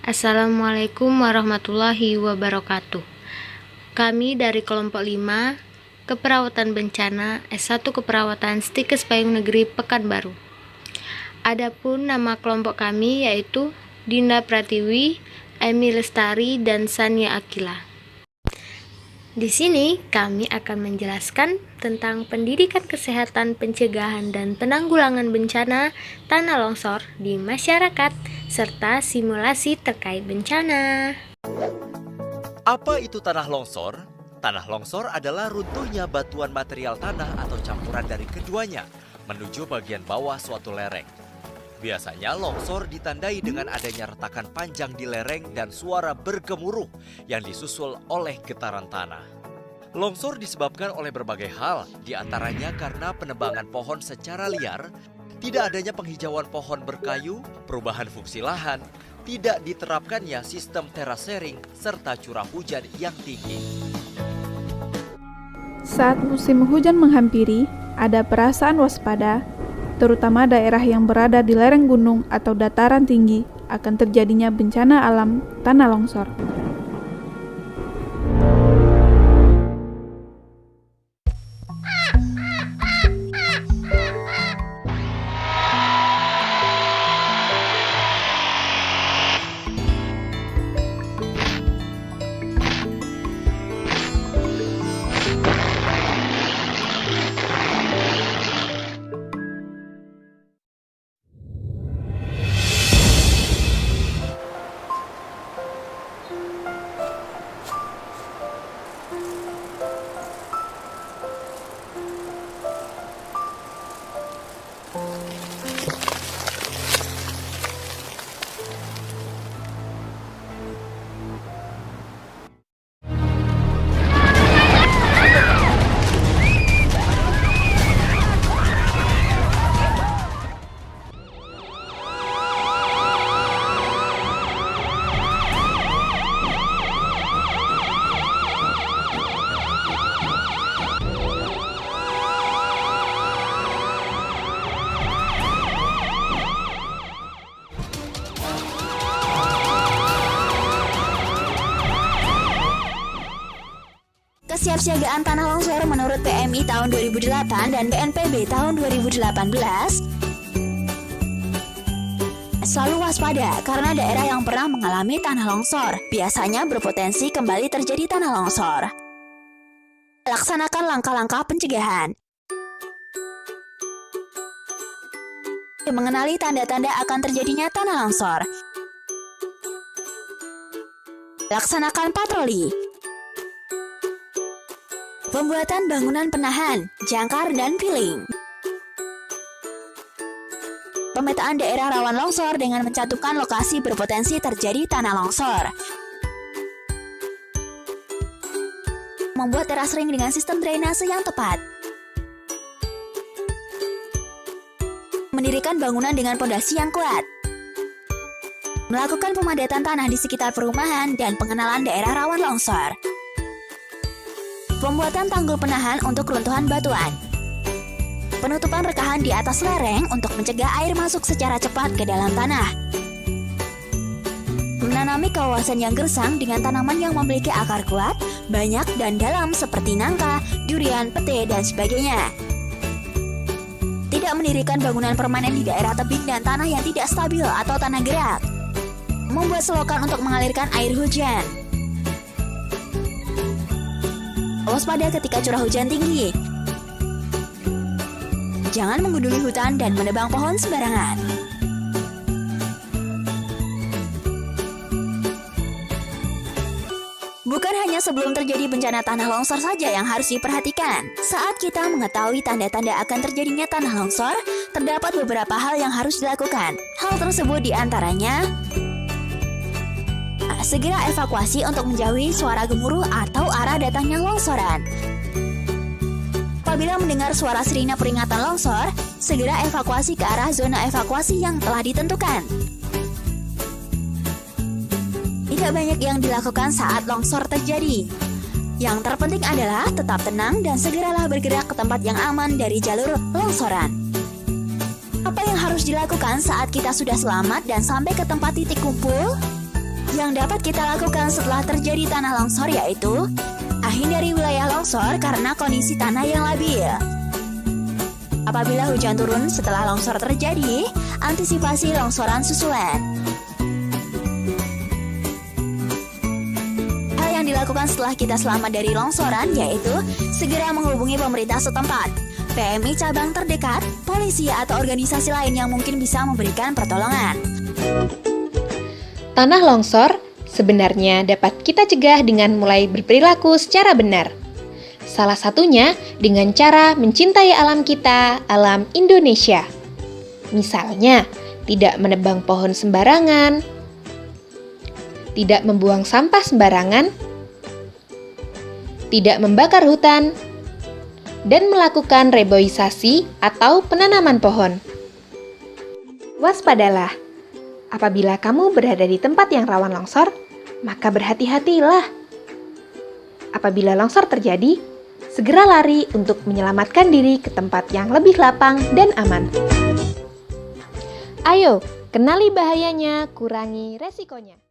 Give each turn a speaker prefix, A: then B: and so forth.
A: Assalamualaikum warahmatullahi wabarakatuh. Kami dari kelompok 5 Keperawatan Bencana S1 Keperawatan Stikes Payung Negeri Pekanbaru. Adapun nama kelompok kami yaitu Dinda Pratiwi, Emi Lestari, dan Sania Akila. Di sini kami akan menjelaskan tentang pendidikan kesehatan, pencegahan, dan penanggulangan bencana tanah longsor di masyarakat, serta simulasi terkait bencana.
B: Apa itu tanah longsor? Tanah longsor adalah runtuhnya batuan material tanah atau campuran dari keduanya menuju bagian bawah suatu lereng. Biasanya longsor ditandai dengan adanya retakan panjang di lereng dan suara bergemuruh yang disusul oleh getaran tanah. Longsor disebabkan oleh berbagai hal, diantaranya karena penebangan pohon secara liar, tidak adanya penghijauan pohon berkayu, perubahan fungsi lahan, tidak diterapkannya sistem terasering, serta curah hujan yang tinggi.
C: Saat musim hujan menghampiri, ada perasaan waspada, terutama daerah yang berada di lereng gunung atau dataran tinggi akan terjadinya bencana alam tanah longsor.
D: Kesiapsiagaan tanah longsor menurut PMI tahun 2008 dan BNPB tahun 2018 selalu waspada karena daerah yang pernah mengalami tanah longsor biasanya berpotensi kembali terjadi tanah longsor. Laksanakan langkah-langkah pencegahan. Mengenali tanda-tanda akan terjadinya tanah longsor. Laksanakan patroli. Pembuatan bangunan penahan, jangkar, dan piling. Pemetaan daerah rawan longsor dengan mencantumkan lokasi berpotensi terjadi tanah longsor. Membuat teras ring dengan sistem drainase yang tepat. Mendirikan bangunan dengan pondasi yang kuat. Melakukan pemadatan tanah di sekitar perumahan dan pengenalan daerah rawan longsor. Pembuatan tanggul penahan untuk runtuhan batuan. Penutupan rekahan di atas lereng untuk mencegah air masuk secara cepat ke dalam tanah. Menanami kawasan yang gersang dengan tanaman yang memiliki akar kuat, banyak dan dalam seperti nangka, durian, pete, dan sebagainya. Tidak mendirikan bangunan permanen di daerah tebing dan tanah yang tidak stabil atau tanah gerak. Membuat selokan untuk mengalirkan air hujan. Waspada ketika curah hujan tinggi. Jangan menggunduli hutan dan menebang pohon sembarangan. Bukan hanya sebelum terjadi bencana tanah longsor saja yang harus diperhatikan. Saat kita mengetahui tanda-tanda akan terjadinya tanah longsor, terdapat beberapa hal yang harus dilakukan. Hal tersebut diantaranya segera evakuasi untuk menjauhi suara gemuruh atau arah datangnya longsoran. Apabila mendengar suara sirine peringatan longsor, segera evakuasi ke arah zona evakuasi yang telah ditentukan. Tidak banyak yang dilakukan saat longsor terjadi. Yang terpenting adalah tetap tenang dan segeralah bergerak ke tempat yang aman dari jalur longsoran. Apa yang harus dilakukan saat kita sudah selamat dan sampai ke tempat titik kumpul? Yang dapat kita lakukan setelah terjadi tanah longsor yaitu hindari wilayah longsor karena kondisi tanah yang labil. Apabila hujan turun setelah longsor terjadi, antisipasi longsoran susulan. Hal yang dilakukan setelah kita selamat dari longsoran yaitu segera menghubungi pemerintah setempat, PMI cabang terdekat, polisi atau organisasi lain yang mungkin bisa memberikan pertolongan.
E: Tanah longsor sebenarnya dapat kita cegah dengan mulai berperilaku secara benar. Salah satunya dengan cara mencintai alam kita, alam Indonesia. Misalnya, tidak menebang pohon sembarangan, tidak membuang sampah sembarangan, tidak membakar hutan, dan melakukan reboisasi atau penanaman pohon. Waspadalah, apabila kamu berada di tempat yang rawan longsor, maka berhati-hatilah. Apabila longsor terjadi, segera lari untuk menyelamatkan diri ke tempat yang lebih lapang dan aman. Ayo, kenali bahayanya, kurangi resikonya.